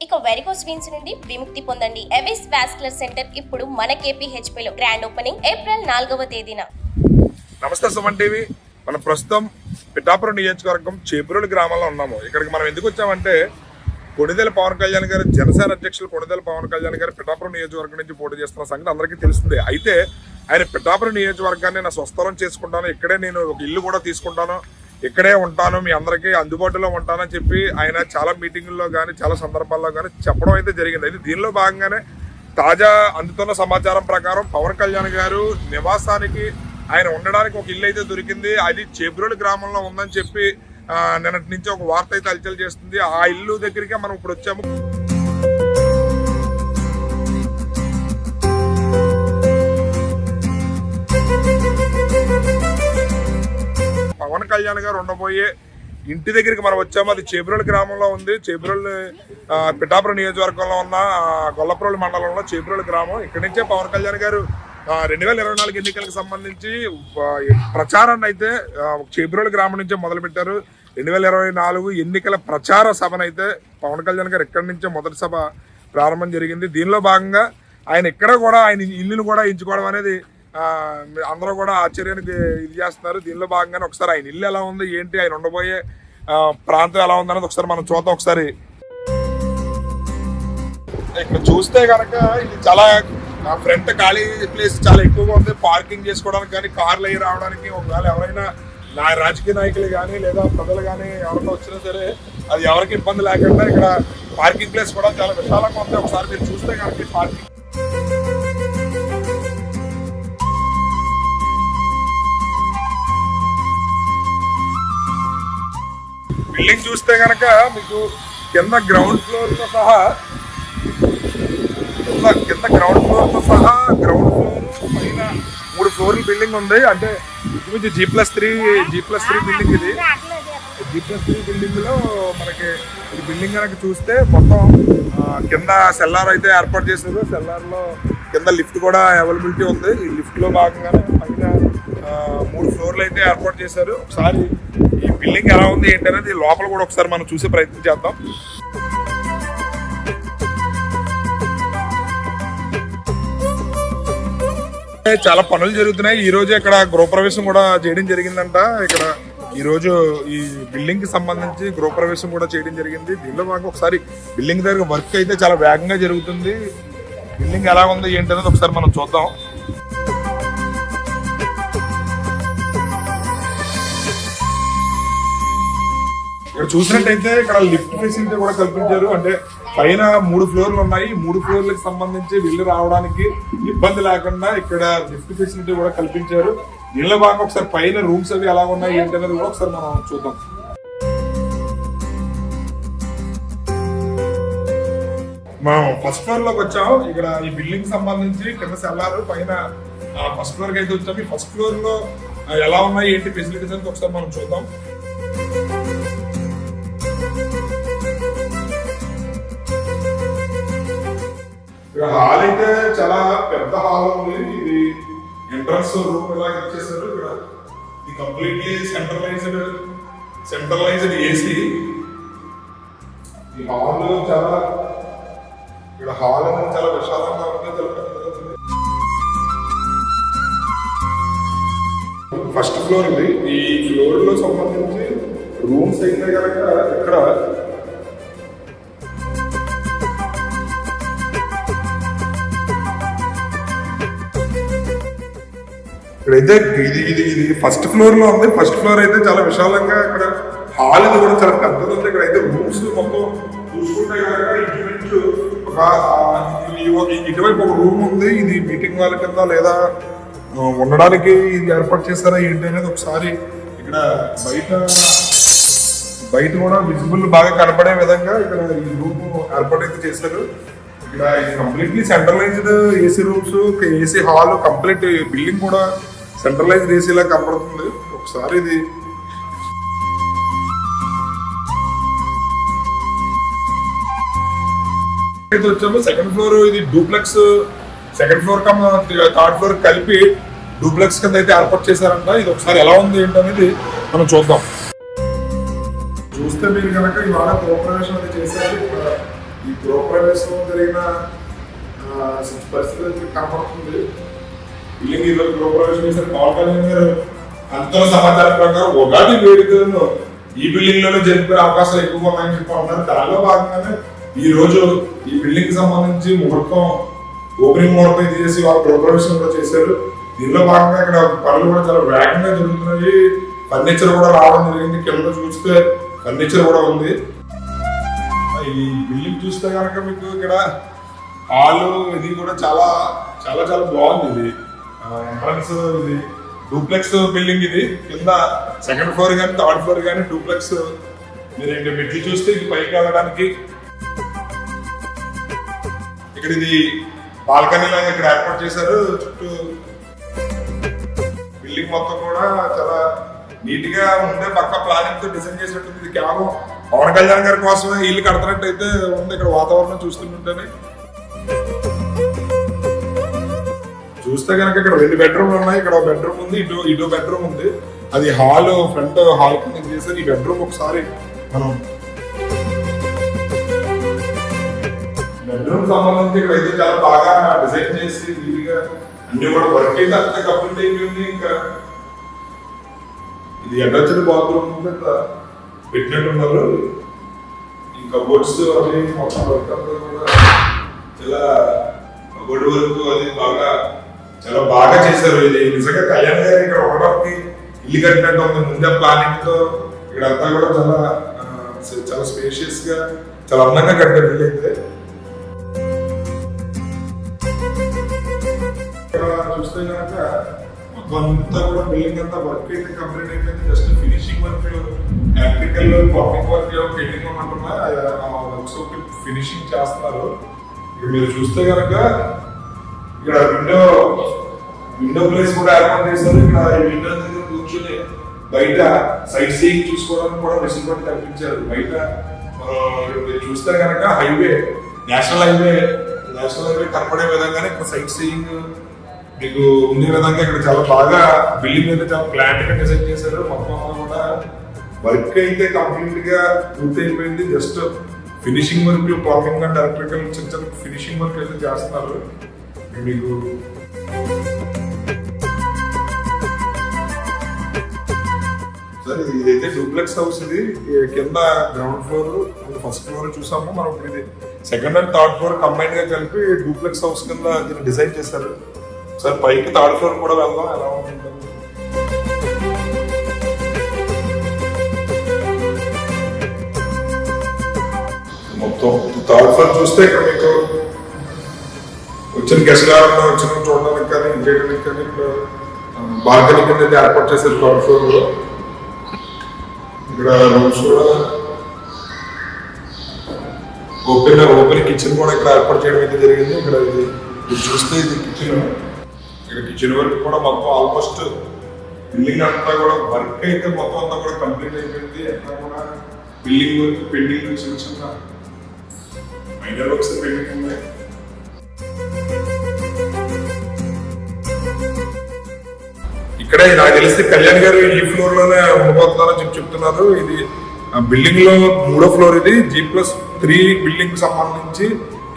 ఇక varicose veins నుండి విముక్తి పొందండి. ఎవిస్ వాస్కులర్ సెంటర్ ఇప్పుడు మన KPHP లో గ్రాండ్ ఓపెనింగ్ ఏప్రిల్ 4వ తేదీన. నమస్తే సుమన్ టీవీ. మనం ప్రస్తుతం పిఠాపురం నియోజకవర్గం చేబ్రోలు గ్రామంలో ఉన్నాము. ఇక్కడికి మనం ఎందుకు వచ్చామంటే కొణిదెల పవన్ కళ్యాణ్ గారు, జనసేన అధ్యక్షులు కొణిదెల పవన్ కళ్యాణ్ గారు పిఠాపురం నియోజకవర్గం నుంచి పోటీ చేస్తున్న సంగతి అందరికీ తెలుస్తుంది. అయితే ఆయన పిఠాపురం నియోజకవర్గాన్ని నా స్వస్థలం చేసుకుంటాను, ఇక్కడే నేను ఒక ఇల్లు కూడా తీసుకుంటాను, ఇక్కడే ఉంటాను, మీ అందరికీ అందుబాటులో ఉంటానని చెప్పి ఆయన చాలా మీటింగుల్లో కానీ చాలా సందర్భాల్లో కానీ చెప్పడం అయితే జరిగింది. అయితే దీనిలో భాగంగానే తాజా అందుతున్న సమాచారం ప్రకారం పవన్ కళ్యాణ్ గారు నివాసానికి ఆయన ఉండడానికి ఒక ఇల్లు అయితే దొరికింది. అది చేబ్రోలు గ్రామంలో ఉందని చెప్పి నిన్నటి నుంచి ఒక వార్త అయితే హల్చల్ చేస్తుంది. ఆ ఇల్లు దగ్గరికి మనం ఇప్పుడు వచ్చాము. పవన్ కళ్యాణ్ గారు ఉండబోయే ఇంటి దగ్గరికి మనం వచ్చాము. అది చేబ్రోలు గ్రామంలో ఉంది. చేబ్రోలు పిఠాపురం నియోజకవర్గంలో ఉన్న గొల్లప్రోలు మండలంలో చేబ్రోలు గ్రామం. ఇక్కడి నుంచే పవన్ కళ్యాణ్ గారు 2024 ఎన్నికలకు సంబంధించి ప్రచారాన్ని అయితే చేబ్రోలు గ్రామం నుంచే మొదలు పెట్టారు. 2024 ఎన్నికల ప్రచార సభను అయితే పవన్ కళ్యాణ్ గారు ఇక్కడి నుంచే మొదటి సభ ప్రారంభం జరిగింది. దీనిలో భాగంగా ఆయన ఇక్కడ కూడా ఆయన ఇల్లును కూడా ఎంచుకోవడం అనేది అందరూ కూడా ఆశ్చర్యానికి ఇది చేస్తున్నారు. దీనిలో భాగంగానే ఒకసారి ఆయన ఇల్లు ఎలా ఉంది, ఏంటి, ఆయన ఉండబోయే ప్రాంతం ఎలా ఉంది అనేది ఒకసారి మనం చూద్దాం. ఒకసారి ఇక్కడ చూస్తే కనుక ఇది చాలా ఫ్రంట్ ఖాళీ ప్లేస్ చాలా ఎక్కువగా ఉంది. పార్కింగ్ చేసుకోవడానికి కానీ, కార్లు అయ్యి రావడానికి, ఒకవేళ ఎవరైనా రాజకీయ నాయకులు కానీ లేదా ప్రజలు కానీ ఎవరైనా వచ్చినా సరే అది ఎవరికి ఇబ్బంది లేకుండా ఇక్కడ పార్కింగ్ ప్లేస్ కూడా చాలా విశాలంగా ఉంది. ఒకసారి మీరు చూస్తే కనుక పార్కింగ్ బిల్డింగ్ చూస్తే కనుక మీకు కింద గ్రౌండ్ ఫ్లోర్ తో సహా గ్రౌండ్ ఫ్లోర్ పైన 3 ఫ్లోర్ల బిల్డింగ్ ఉంది. అంటే ఇది G+3 బిల్డింగ్. ఇది G+3 బిల్డింగ్ లో మనకి ఈ బిల్డింగ్ కనుక చూస్తే మొత్తం కింద సెల్లార్ అయితే ఏర్పాటు చేశారు. సెల్లార్ లో కింద లిఫ్ట్ కూడా అవైలబిలిటీ ఉంది. ఈ లిఫ్ట్ లో భాగంగానే పైన 3 ఫ్లోర్లు అయితే ఏర్పాటు చేశారు. ఒకసారి ఈ బిల్డింగ్ ఎలా ఉంది ఏంటి అనేది లోపల కూడా ఒకసారి మనం చూసే ప్రయత్నం చేద్దాం. చాలా పనులు జరుగుతున్నాయి. ఈ రోజు ఇక్కడ గృహప్రవేశం కూడా చేయడం జరిగిందంట. ఇక్కడ ఈ రోజు ఈ బిల్డింగ్ కి సంబంధించి గృహప్రవేశం కూడా చేయడం జరిగింది. దీనిలో భాగంగా ఒకసారి బిల్డింగ్ దగ్గర వర్క్ అయితే చాలా వేగంగా జరుగుతుంది. బిల్డింగ్ ఎలా ఉంది ఏంటి అనేది ఒకసారి మనం చూద్దాం. ఇక్కడ చూసినట్టయితే ఇక్కడ లిఫ్ట్ ఫెసిలిటీ కూడా కల్పించారు. అంటే పైన 3 ఫ్లోర్లు ఉన్నాయి. 3 ఫ్లోర్లకు సంబంధించి వెళ్ళి రావడానికి ఇబ్బంది లేకుండా ఇక్కడ లిఫ్ట్ ఫెసిలిటీ కూడా కల్పించారు. దీనిలో భాగంగా ఒకసారి పైన రూమ్స్ అవి ఎలా ఉన్నాయి ఏంటి అనేది కూడా ఒకసారి మనం చూద్దాం. మనం ఫస్ట్ ఫ్లోర్ లోకి వచ్చాము. ఇక్కడ ఈ బిల్డింగ్ సంబంధించి కింద సెల్లారు, పైన ఫస్ట్ ఫ్లోర్ కి అయితే వచ్చాము. ఈ ఫస్ట్ ఫ్లోర్ లో ఎలా ఉన్నాయి ఏంటి ఫెసిలిటీస్ అనేది ఒకసారి మనం చూద్దాం. హాల్ అయితే చాలా పెద్ద హాల్ ఉంది. ఇది ఎంట్రన్స్ రూమ్ ఇలా ఇచ్చేసారు. ఇక్కడ ఇది కంప్లీట్లీ సెంట్రలైజ్డ్ ఏసీ. ఈ హాల్ చాలా ఇక్కడ హాల్ అనేది చాలా విశాలంగా ఉంది. ఫస్ట్ ఫ్లోర్ ఇది. ఈ ఫ్లోర్ లో సంబంధించి రూమ్స్ అయితే కనుక ఇక్కడైతే ఇది ఫస్ట్ ఫ్లోర్ లో ఉంది. ఫస్ట్ ఫ్లోర్ అయితే చాలా విశాలంగా, ఇక్కడ హాల్ ఇది కూడా చాలా పెద్దది ఉంది. ఇక్కడ అయితే రూమ్స్ మొత్తం చూసుకుంటే ఇటువైపు ఒక రూమ్ ఉంది. ఇది మీటింగ్ వాళ్ళ కింద లేదా ఉండడానికి ఇది ఏర్పాటు చేస్తారా ఏంటి అనేది ఒకసారి ఇక్కడ బయట కూడా విజిబుల్ బాగా కనపడే విధంగా ఇక్కడ ఈ రూమ్ ఏర్పాటు అయితే చేశారు. ఇక్కడ completely centralised AC rooms, AC hall, complete building కూడా సెంట్రలైజ్డ్ ఏసీలా కనపడుతుంది. ఒకసారి ఇది వచ్చాము. సెకండ్ ఫ్లోర్ ఇది duplex. Second floor cum third floor కలిపి డూప్లెక్స్ కింద అయితే ఏర్పాటు చేశారంట. ఇది ఒకసారి ఎలా ఉంది ఏంటనేది మనం చూద్దాం. చూస్తే మీరు కనుక ఇవాళ గృహప్రవేశం అయితే చేశారు. ఈ గృహప్రవేశం జరిగిన పరిస్థితి కనపడుతుంది. బిల్డింగ్ ఈరోజు గృహప్రవేశం చేసిన పవన్ కళ్యాణ్ గారు అంతలో సమాచారం ప్రకారం ఉగాది వేడుకలను ఈ బిల్డింగ్ లోనే జరిపే అవకాశాలు ఎక్కువగా ఉన్నాయని చెప్పి ఉన్నారు. దానిలో భాగంగానే ఈ రోజు ఈ బిల్డింగ్ కి సంబంధించి ముహూర్తం ఓపెనింగ్ ముహూర్తం ఇది చేసి వాళ్ళు గృహప్రవేశం కూడా చేశారు. దీనిలో భాగంగా ఇక్కడ పనులు కూడా చాలా వేగంగా జరుగుతున్నాయి. ఫర్నిచర్ కూడా రావడం జరిగింది. కింద చూస్తే ఫర్నిచర్ కూడా ఉంది. ఈ బిల్డింగ్ చూస్తే కనుక మీకు ఇక్కడ హాల్ ఇది కూడా చాలా చాలా చాలా బాగుంది. ఇది ఎంట్రన్స్ ఇది డూప్లెక్స్ బిల్డింగ్. ఇది కింద సెకండ్ ఫ్లోర్ కానీ థర్డ్ ఫ్లోర్ కానీ డూప్లెక్స్. మీరు ఇంకా మెట్లు చూస్తే ఇది పైకి వెళ్ళడానికి ఇక్కడ ఇది బాల్కనీ లాగా ఇక్కడ ఏర్పాటు చేశారు. చుట్టూ బిల్డింగ్ మొత్తం కూడా చాలా నీట్ గా ఉండే పక్క ప్లానింగ్ తో డిజైన్ చేసినట్టుంది. ఇది కేవలం పవన్ కళ్యాణ్ గారి కోసమే ఇల్లు కడుతున్నట్టయితే ఉంది. ఇక్కడ వాతావరణం చూస్తుంటేనే చూస్తే కనుక ఇక్కడ 2 బెడ్రూమ్లు ఉన్నాయి. ఇక్కడ ఒక బెడ్రూమ్ ఉంది, ఇటు బెడ్రూమ్ ఉంది. అది హాల్ ఫ్రంట్ హాల్ కింద చేశారు. ఈ బెడ్రూమ్ ఒకసారి మనం బెడ్రూమ్ సంబంధించి ఇక్కడ అయితే చాలా బాగా డిజైన్ చేసి వీలుగా అన్ని కూడా వర్క్ అయితే అంతే కంప్లీట్ అయిపోయింది. ఇంకా ఇది అటాచ్డ్ బాత్రూమ్ పెట్టినట్టున్నారు. ఇంకా బోర్డ్స్ అవి మొత్తం వర్క్ అంతా కూడా చాలా బోర్డు వర్క్ అది బాగా చాలా బాగా చేశారు. ఇది నిజంగా కళ్యాణ్ గారు ఇక్కడ ఒకరికి ఇల్లు కట్టినట్టు ఉంది. ముందే ప్లానింగ్ తో ఇక్కడ అంతా కూడా చాలా స్పేషియస్ గా చాలా అందంగా కట్టారు ఇల్లు అయితే. ఇక్కడ చూస్తే కనుక మొత్తం అంతా కూడా బిల్డింగ్ అంతా వర్క్ అయితే కంప్లీట్ అయిపోయింది. Just finishing work electrical pumping work pending ఉన్నట్టున్నారు. వర్క్స్ ఫినిషింగ్ చేస్తున్నారు. ఇక్కడ మీరు చూస్తే కనుక ఇక్కడ విండో ప్లేస్ కూడా ఏర్పాటు చేశారు. ఇక్కడ విండో దగ్గర కూర్చొని బయట సైట్ సీయింగ్ చూసుకోవడానికి కూడా వెసులుబాటు కల్పించారు. బయట మీరు చూస్తే కనుక హైవే నేషనల్ హైవే కనపడే విధంగానే ఇక్కడ సైట్ సీయింగ్ మీకు ఉండే విధంగా ఇక్కడ చాలా బాగా బిల్డింగ్ అయితే చాలా ప్లాంట్ గా డిజైన్ చేశారు. మొత్తం కూడా వర్క్ అయితే కంప్లీట్ గా పూర్తి అయిపోయింది. Just finishing work plumbing and electrical చిన్న చిన్న ఫినిషింగ్ వర్క్ అయితే చేస్తున్నారు. మీకు సరే ఇదైతే డూప్లెక్స్ హౌస్. ఇది కింద ground floor and first floor చూసాము మనం. ఇప్పుడు ఇది second and third floor combine గా కలిపి డూప్లెక్స్ హౌస్ కింద దీన్ని డిజైన్ చేశారు. సార్ పైకి థర్డ్ ఫ్లోర్ కూడా వెళ్దాం ఎలా ఉంటుంది. మొత్తం థర్డ్ ఫ్లోర్ చూస్తే ఇక్కడ మీకు వచ్చిన గెస్ట్ ఎవరైనా వచ్చిన చూడడానికి కానీ ఇంకేయడానికి కానీ ఇక్కడ బాల్కనీ కింద ఏర్పాటు చేశారు థర్డ్ ఫ్లోర్ లో. ఇక్కడ రూమ్స్ కూడా ఓపెన్ కిచెన్ కూడా ఇక్కడ ఏర్పాటు చేయడం అయితే జరిగింది. ఇక్కడ ఇది చూస్తే ఇది కిచెన్. ఇక్కడ కిచెన్ వర్క్ కూడా మొత్తం ఆల్మోస్ట్ బిల్డింగ్ అంతా కూడా వర్క్ అయితే మొత్తం అంతా కూడా కంప్లీట్ అయిపోయింది. అంతా కూడా బిల్డింగ్ వర్క్ పెండింగ్ చిన్న చిన్న మైనర్ వర్క్స్ పెండింగ్ ఉన్నాయి. ఇక్కడే నాకు తెలిసి కళ్యాణ్ గారు ఈ ఫ్లోర్ లోనే ఉండబోతున్నారని చెప్తున్నారు. ఇది బిల్డింగ్ లో 3వ ఫ్లోర్. ఇది G+3 బిల్డింగ్ కి సంబంధించి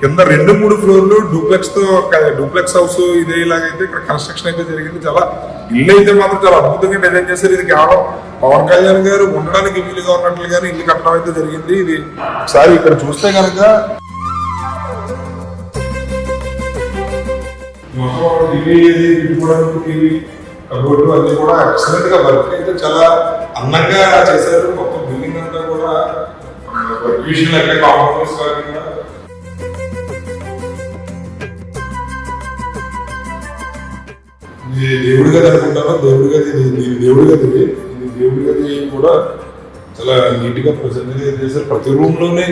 కింద 2-3 ఫ్లోర్లు డూప్లెక్స్ హౌస్ ఇదే ఇలాగైతే ఇక్కడ కన్స్ట్రక్షన్ అయితే జరిగింది. చాలా ఇల్లు అయితే మాత్రం చాలా అద్భుతంగా డిజైన్ చేశారు. ఇది కేవలం పవన్ కళ్యాణ్ గారు ఉండడానికి వీలుగా ఉన్నట్లుగానే ఇల్లు కట్టడం అయితే జరిగింది. ఇది ఒకసారి ఇక్కడ చూస్తే కనుక టీవీ కబోర్డు అన్ని కూడా ఎక్సలెంట్ గా వర్క్ అయితే చాలా అందంగా చేశారు. మొత్తం బిల్డింగ్ అంతా కూడా వర్క్ విషయంలో ఎక్కడ కాంప్రమైజ్ కాకుండా ఇది దేవుడి గది అనుకుంటాను. దేవుడి గది కూడా చాలా నీట్ గా ప్రజెంట్ చేశారు. ప్రతి రూమ్ లోనే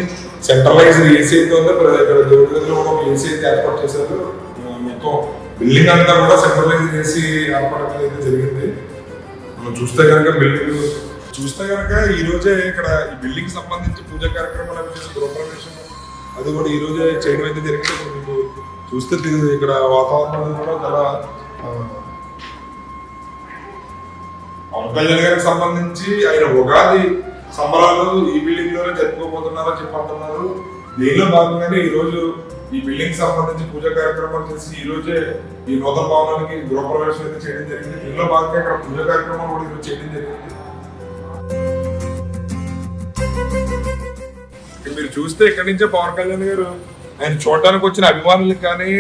సెంట్రలైజ్డ్ ఏసీ అయితే ఉంది. ఇక్కడ దేవుడి గదిలో కూడా ఒక ఏసీ అయితే ఏర్పాటు చేశారు. మొత్తం బిల్డింగ్ అంతా కూడా సెంట్రలైజ్డ్ ఏసీ ఏర్పడడం అయితే జరిగింది. మనం చూస్తే కనుక ఈ రోజే ఇక్కడ ఈ బిల్డింగ్ సంబంధించి పూజా కార్యక్రమాలు గృహప్రవేశం అది కూడా ఈ రోజే చేయడం అయితే జరిగింది. మీకు చూస్తే ఇక్కడ వాతావరణం కూడా చాలా పవన్ కళ్యాణ్ గారికి సంబంధించి ఆయన ఉగాది సంబరాలు ఈ బిల్డింగ్ లోనే జరుపుకోబోతున్నారని చెప్పంటున్నారు. దీనిలో భాగంగానే ఈ రోజు ఈ బిల్డింగ్ సంబంధించి పూజా కార్యక్రమాలు చేసి ఈ రోజే ఈ నూతన భవనానికి గృహప్రవేశం అయితే చేయడం జరిగింది. దీనిలో భాగంగా ఇక్కడ పూజా కార్యక్రమాలు కూడా ఈరోజు చేయడం జరిగింది. మీరు చూస్తే ఇక్కడి నుంచే పవన్ కళ్యాణ్ గారు ఆయన చూడడానికి వచ్చిన అభిమానులకు కానీ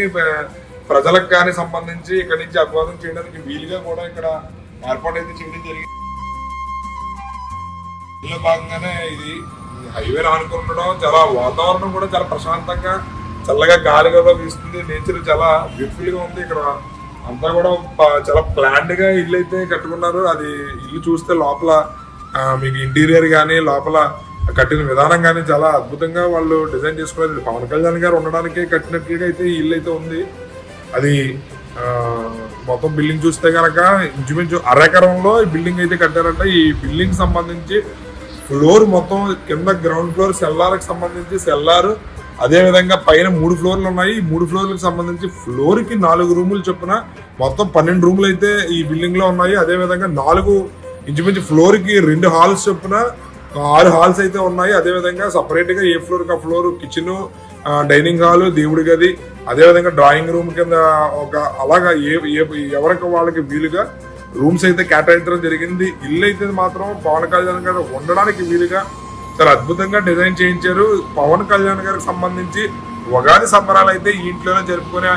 ప్రజలకు కానీ సంబంధించి ఇక్కడి నుంచి అభివాదం చేయడానికి వీలుగా కూడా ఇక్కడ ఏర్పాటు అయితే చేయడం జరిగింది. దీనిలో భాగంగానే ఇది హైవే ఆనుకుండడం, చాలా వాతావరణం కూడా చాలా ప్రశాంతంగా చల్లగా గాలి కూడా వీస్తుంది. నేచర్ చాలా బ్యూటిఫుల్ గా ఉంది. ఇక్కడ అంతా కూడా చాలా ప్లాన్డ్ గా ఇల్లు అయితే కట్టుకున్నారు. అది ఇల్లు చూస్తే లోపల మీకు ఇంటీరియర్ కానీ లోపల కట్టిన విధానం కానీ చాలా అద్భుతంగా వాళ్ళు డిజైన్ చేసుకున్నారు. పవన్ కళ్యాణ్ గారు ఉండడానికి కట్టినట్లుగా అయితే ఈ ఇల్లు అయితే ఉంది. అది మొత్తం బిల్డింగ్ చూస్తే కనుక ఇంచుమించు అరెకరంలో ఈ బిల్డింగ్ అయితే కట్టారంట. ఈ బిల్డింగ్ సంబంధించి ఫ్లోర్ మొత్తం కింద గ్రౌండ్ ఫ్లోర్ సెల్లార్కి సంబంధించి సెల్లార్, అదే విధంగా పైన 3 ఫ్లోర్లు ఉన్నాయి. ఈ 3 ఫ్లోర్లకు సంబంధించి ఫ్లోర్ కి 4 రూములు చొప్పున మొత్తం 12 రూములు అయితే ఈ బిల్డింగ్ లో ఉన్నాయి. అదే విధంగా 4 ఇంచుమించు ఫ్లోర్ కి 2 హాల్స్ చొప్పున 6 హాల్స్ అయితే ఉన్నాయి. అదే విధంగా సపరేట్ గా ఏ ఫ్లోర్ కి ఆ ఫ్లోర్ కిచెన్, డైనింగ్ హాల్, దేవుడి గది, అదే విధంగా డ్రాయింగ్ రూమ్ కింద ఒక అలాగా ఎవరికి వాళ్ళకి వీలుగా రూమ్స్ అయితే కేటాయించడం జరిగింది. ఇల్లు అయితే మాత్రం పవన్ కళ్యాణ్ గారు ఉండడానికి వీలుగా చాలా అద్భుతంగా డిజైన్ చేయించారు. పవన్ కళ్యాణ్ గారికి సంబంధించి ఉగాది సంబరాలు అయితే ఈ ఇంట్లోనే జరుపుకునే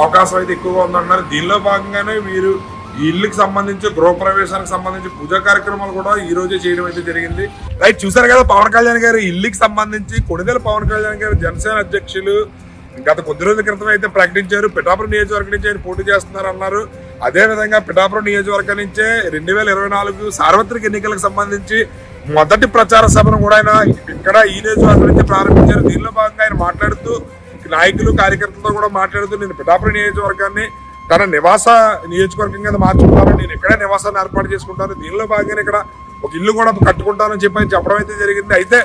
అవకాశం అయితే ఎక్కువగా ఉందన్నారు. దీనిలో భాగంగానే వీరు ఈ ఇల్లుకి సంబంధించి గృహప్రవేశానికి సంబంధించి పూజా కార్యక్రమాలు కూడా ఈ రోజే చేయడం అయితే జరిగింది. రైట్, చూసారు కదా పవన్ కళ్యాణ్ గారు ఇల్లుకి సంబంధించి. కొణిదెల పవన్ కళ్యాణ్ గారు జనసేన అధ్యక్షులు గత కొద్ది రోజుల క్రితం అయితే ప్రకటించారు. పిఠాపురం నియోజకవర్గం నుంచి ఆయన పోటీ చేస్తున్నారు అన్నారు. అదే విధంగా పిఠాపురం నియోజకవర్గం నుంచే 2024 సార్వత్రిక ఎన్నికలకు సంబంధించి మొదటి ప్రచార సభను కూడా ఆయన ఇక్కడ ఈ నియోజకవర్గం నుంచి ప్రారంభించారు. దీనిలో భాగంగా ఆయన మాట్లాడుతూ నాయకులు కార్యకర్తలతో కూడా మాట్లాడుతూ నేను పిఠాపురం నియోజకవర్గాన్ని తన నివాస నియోజకవర్గం కింద మార్చుకుంటాను, నేను ఇక్కడే నివాసాన్ని ఏర్పాటు చేసుకుంటాను, దీనిలో భాగంగా ఇక్కడ ఒక ఇల్లు కూడా కట్టుకుంటానని చెప్పి ఆయన చెప్పడం అయితే జరిగింది. అయితే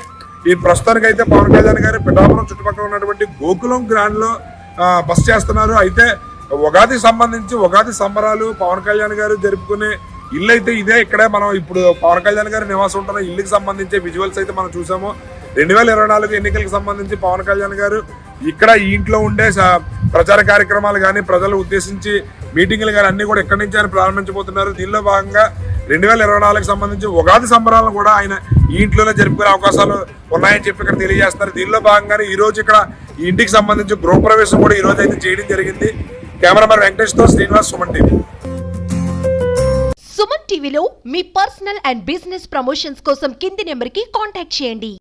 ఈ ప్రస్తుతానికి అయితే పవన్ కళ్యాణ్ గారు పిఠాపురం చుట్టుపక్కల ఉన్నటువంటి గోకులం గ్రాండ్ లో బస్ చేస్తున్నారు. అయితే ఉగాది సంబంధించి ఉగాది సంబరాలు పవన్ కళ్యాణ్ గారు జరుపుకునే ఇల్లు అయితే ఇదే. ఇక్కడే మనం ఇప్పుడు పవన్ కళ్యాణ్ గారు నివాసం ఉంటున్న ఇల్లుకి సంబంధించి విజువల్స్ అయితే మనం చూసాము. 2024 ఎన్నికలకు సంబంధించి పవన్ కళ్యాణ్ గారు ఇక్కడ ఈ ఇంట్లో ఉండే ప్రచార కార్యక్రమాలు కానీ ప్రజలు ఉద్దేశించి మీటింగ్లు కానీ అన్ని కూడా ఎక్కడి నుంచి ఆయన ప్రారంభించబోతున్నారు. దీనిలో భాగంగా 2024కి సంబంధించి ఉగాది సంబరాలను కూడా ఆయన ఈ ఇంట్లోనే జరుపుకునే అవకాశాలు ఉన్నాయని చెప్పి ఇక్కడ తెలియజేస్తున్నారు. దీనిలో భాగంగానే ఈ రోజు ఇక్కడ ఈ ఇంటికి సంబంధించి గృహప్రవేశం కూడా ఈ రోజు అయితే చేయడం జరిగింది. కెమెరామెన్ వెంకటేష్ తో శ్రీనివాస్, సుమన్ టీవీ. సుమన్ టీవీలో మీ పర్సనల్ అండ్ బిజినెస్ ప్రమోషన్స్ కోసం కింది నెంబర్కి కాంటాక్ట్ చేయండి.